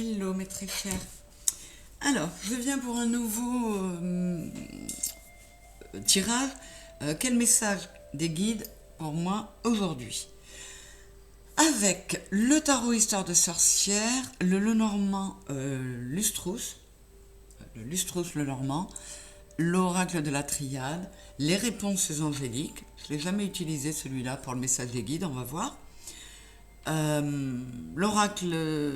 Hello mes très chers. Alors, je viens pour un nouveau tirage. Quel message des guides pour moi aujourd'hui? Avec le tarot Histoire de sorcière, le Lenormand Lustrous, le Lustrous Lenormand, l'oracle de la triade, les réponses angéliques. Je ne l'ai jamais utilisé celui-là pour le message des guides, on va voir. L'oracle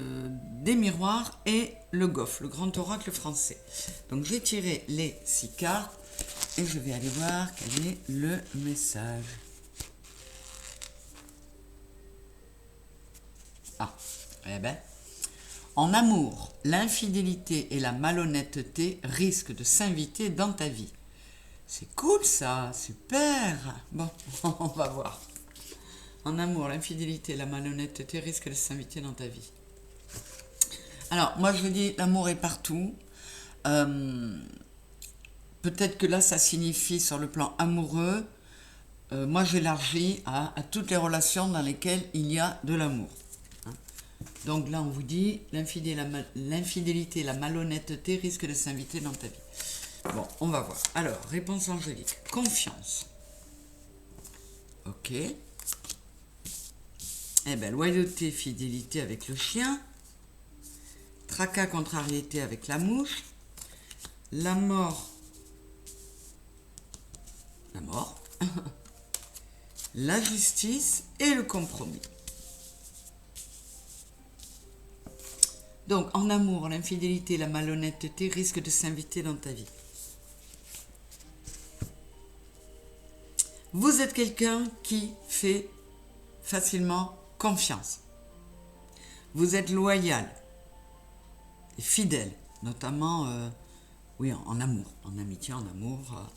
des miroirs et le Goff, le grand oracle français. Donc j'ai tiré les 6 cartes et je vais aller voir quel est le message. Ah, eh ben, en amour, l'infidélité et la malhonnêteté risquent de s'inviter dans ta vie. C'est cool ça, super. Bon, on va voir. En amour, l'infidélité, la malhonnêteté risquent de s'inviter dans ta vie. Alors, moi je dis, l'amour est partout. Peut-être que là, ça signifie sur le plan amoureux. Moi, j'élargis à toutes les relations dans lesquelles il y a de l'amour. Donc là, on vous dit, l'infidélité, la malhonnêteté risquent de s'inviter dans ta vie. Bon, on va voir. Alors, réponse angélique. Confiance. Ok. Eh bien, loyauté, fidélité avec le chien. Tracas, contrariété avec la mouche. La mort. La mort. La justice et le compromis. Donc, en amour, l'infidélité, la malhonnêteté risquent de s'inviter dans ta vie. Vous êtes quelqu'un qui fait facilement confiance. Vous êtes loyal et fidèle, notamment oui, en amour, en amitié, en amour.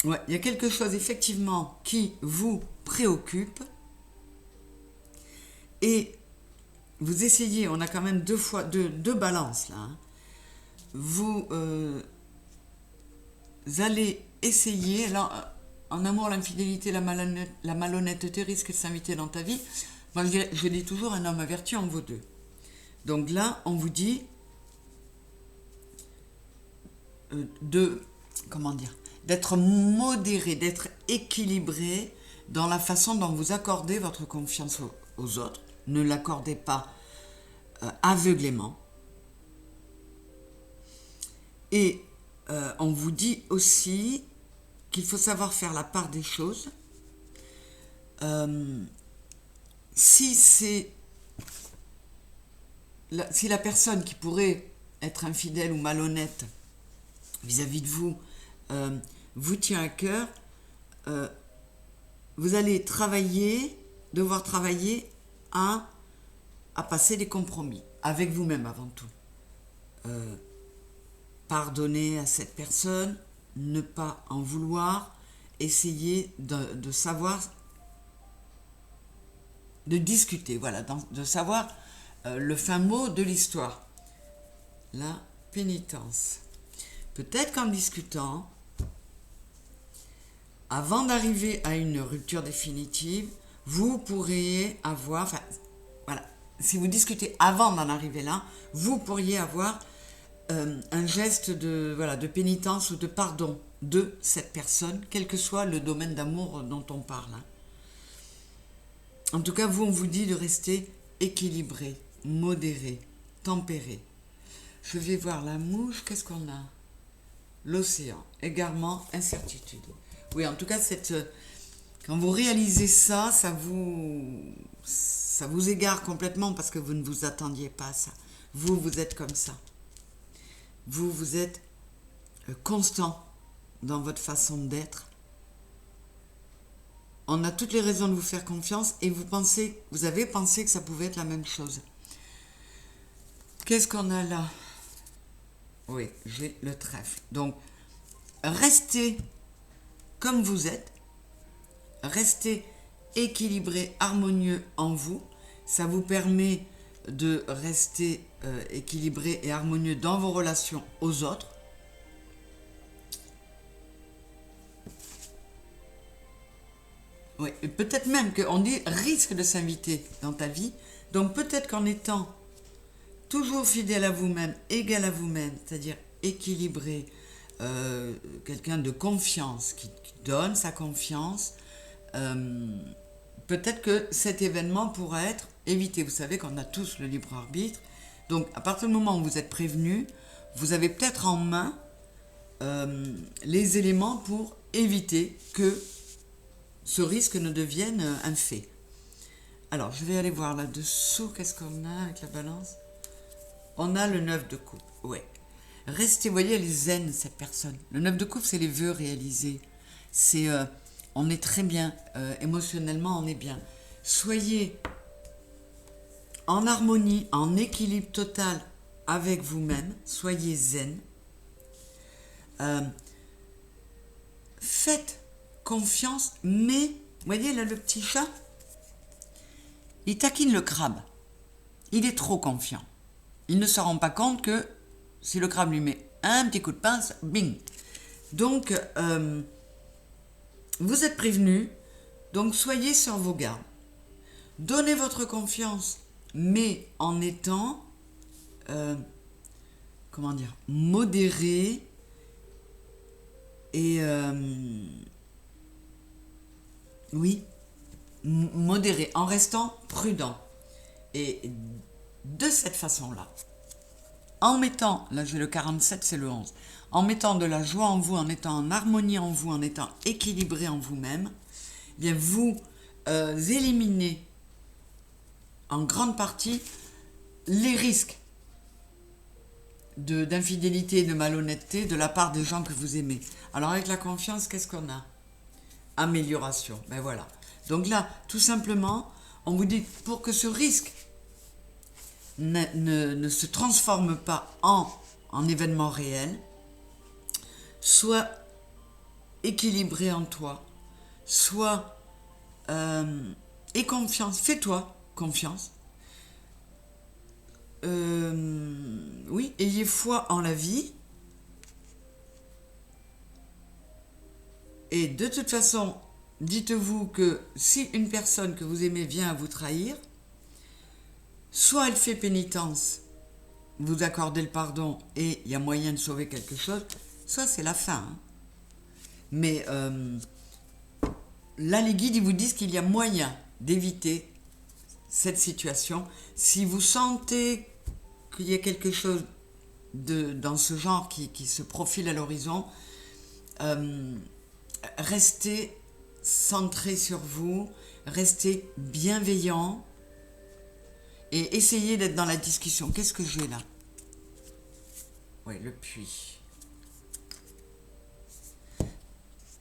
Ouais, il y a quelque chose effectivement qui vous préoccupe et vous essayez, on a quand même deux balances là. Hein. Vous allez essayer, alors, en amour, l'infidélité, la malhonnêteté risquent de s'inviter dans ta vie. Moi, je dis toujours, un homme averti en vaut deux. Donc là, on vous dit d'être modéré, d'être équilibré dans la façon dont vous accordez votre confiance aux autres. Ne l'accordez pas aveuglément. Et on vous dit aussi qu'il faut savoir faire la part des choses. Si la personne qui pourrait être infidèle ou malhonnête vis-à-vis de vous vous tient à cœur, vous allez devoir travailler à passer des compromis avec vous-même avant tout. Pardonner à cette personne, ne pas en vouloir, essayer de savoir, de discuter, voilà, de savoir le fin mot de l'histoire, la pénitence. Peut-être qu'en discutant, avant d'arriver à une rupture définitive, vous pourriez avoir, enfin, voilà, si vous discutez avant d'en arriver là, vous pourriez avoir un geste de pénitence ou de pardon de cette personne, quel que soit le domaine d'amour dont on parle. Hein. En tout cas, on vous dit de rester équilibré, modéré, tempéré. Je vais voir la mouche, qu'est-ce qu'on a? L'océan, égarement, incertitude. Oui, en tout cas, quand vous réalisez ça, ça vous égare complètement parce que vous ne vous attendiez pas à ça. Vous êtes comme ça. Vous êtes constant dans votre façon d'être. On a toutes les raisons de vous faire confiance et vous avez pensé que ça pouvait être la même chose. Qu'est-ce qu'on a là? Oui, j'ai le trèfle. Donc, restez comme vous êtes. Restez équilibré, harmonieux en vous. Ça vous permet de rester équilibré et harmonieux dans vos relations aux autres. Oui, et peut-être même qu'on dit risque de s'inviter dans ta vie. Donc peut-être qu'en étant toujours fidèle à vous-même, égal à vous-même, c'est-à-dire équilibré, quelqu'un de confiance, qui donne sa confiance, peut-être que cet événement pourra être évité. Vous savez qu'on a tous le libre arbitre. Donc à partir du moment où vous êtes prévenu, vous avez peut-être en main les éléments pour éviter que ce risque ne devienne un fait. Alors, je vais aller voir là-dessous, qu'est-ce qu'on a avec la balance? On a le 9 de coupe, ouais. Restez, vous voyez, elle est zen, cette personne. Le 9 de coupe, c'est les vœux réalisés. C'est, on est très bien, émotionnellement, on est bien. Soyez en harmonie, en équilibre total avec vous-même. Soyez zen. Faites confiance, mais, vous voyez là le petit chat, il taquine le crabe. Il est trop confiant. Il ne se rend pas compte que si le crabe lui met un petit coup de pince, bing. Donc, vous êtes prévenu, donc soyez sur vos gardes. Donnez votre confiance, mais en étant, comment dire, modéré et, oui, modéré, en restant prudent. Et de cette façon-là, en mettant, là j'ai le 47, c'est le 11, en mettant de la joie en vous, en étant en harmonie en vous, en étant équilibré en vous-même, eh bien vous éliminez en grande partie les risques d'infidélité et de malhonnêteté de la part des gens que vous aimez. Alors avec la confiance, qu'est-ce qu'on a? Amélioration, ben voilà. Donc là, tout simplement, on vous dit, pour que ce risque ne se transforme pas en événement réel, sois équilibré en toi, sois et confiance, fais-toi confiance. Oui, ayez foi en la vie. Et de toute façon, dites-vous que si une personne que vous aimez vient à vous trahir, soit elle fait pénitence, vous accordez le pardon et il y a moyen de sauver quelque chose, soit c'est la fin. Hein. Mais là, les guides, ils vous disent qu'il y a moyen d'éviter cette situation. Si vous sentez qu'il y a quelque chose dans ce genre qui se profile à l'horizon, restez centré sur vous, restez bienveillant et essayez d'être dans la discussion. Qu'est-ce que j'ai là? Oui, le puits.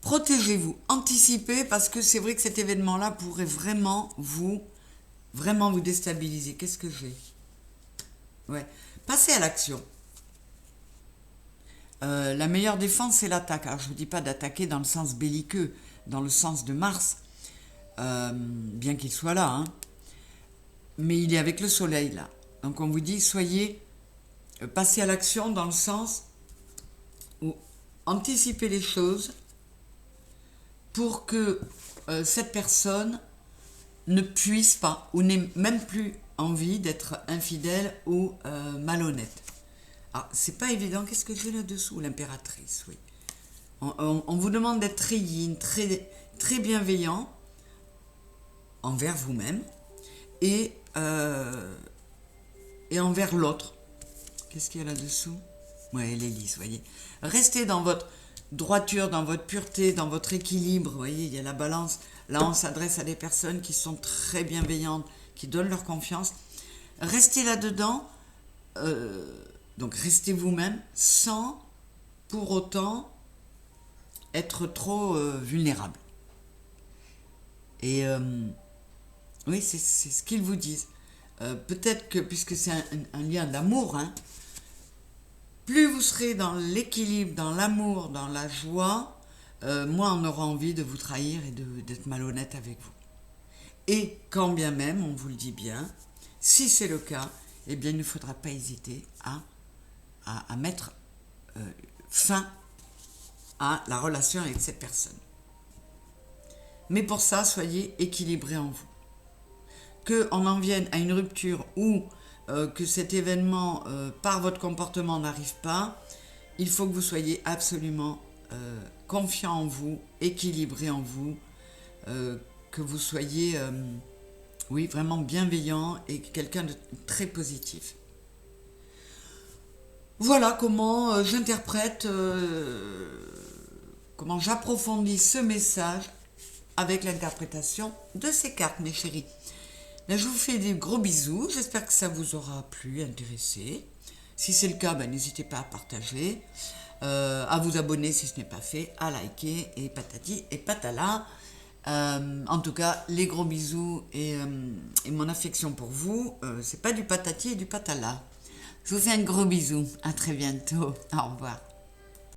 Protégez-vous, anticipez, parce que c'est vrai que cet événement-là pourrait vraiment vous déstabiliser. Qu'est-ce que j'ai? Ouais, passez à l'action. La meilleure défense, c'est l'attaque. Alors, je ne vous dis pas d'attaquer dans le sens belliqueux, dans le sens de Mars, bien qu'il soit là, hein. Mais il est avec le soleil, là. Donc, on vous dit, passez à l'action dans le sens où anticipez les choses pour que cette personne ne puisse pas, ou n'ait même plus envie d'être infidèle ou malhonnête. Alors, c'est pas évident. Qu'est-ce que j'ai là-dessous? L'impératrice, oui. On vous demande d'être très yin, très, très bienveillant envers vous-même et envers l'autre. Qu'est-ce qu'il y a là-dessous? Ouais, l'hélice, vous voyez. Restez dans votre droiture, dans votre pureté, dans votre équilibre. Vous voyez, il y a la balance. Là, on s'adresse à des personnes qui sont très bienveillantes, qui donnent leur confiance. Restez là-dedans. Donc, restez vous-même sans, pour autant, être trop vulnérable. Et oui, c'est ce qu'ils vous disent. Peut-être que, puisque c'est un lien d'amour, hein, plus vous serez dans l'équilibre, dans l'amour, dans la joie, moins on aura envie de vous trahir et d'être malhonnête avec vous. Et quand bien même, on vous le dit bien, si c'est le cas, eh bien il ne faudra pas hésiter à mettre fin à la relation avec cette personne. Mais pour ça, soyez équilibrés en vous. Qu'on en vienne à une rupture ou que cet événement, par votre comportement, n'arrive pas, il faut que vous soyez absolument confiant en vous, équilibré en vous, que vous soyez oui, vraiment bienveillant et quelqu'un de très positif. Voilà comment j'interprète, comment j'approfondis ce message avec l'interprétation de ces cartes, mes chéris. Là, je vous fais des gros bisous. J'espère que ça vous aura plu, intéressé. Si c'est le cas, n'hésitez pas à partager, à vous abonner si ce n'est pas fait, à liker et patati et patala. En tout cas, les gros bisous et mon affection pour vous, c'est pas du patati et du patala. Je vous fais un gros bisou. À très bientôt. Au revoir.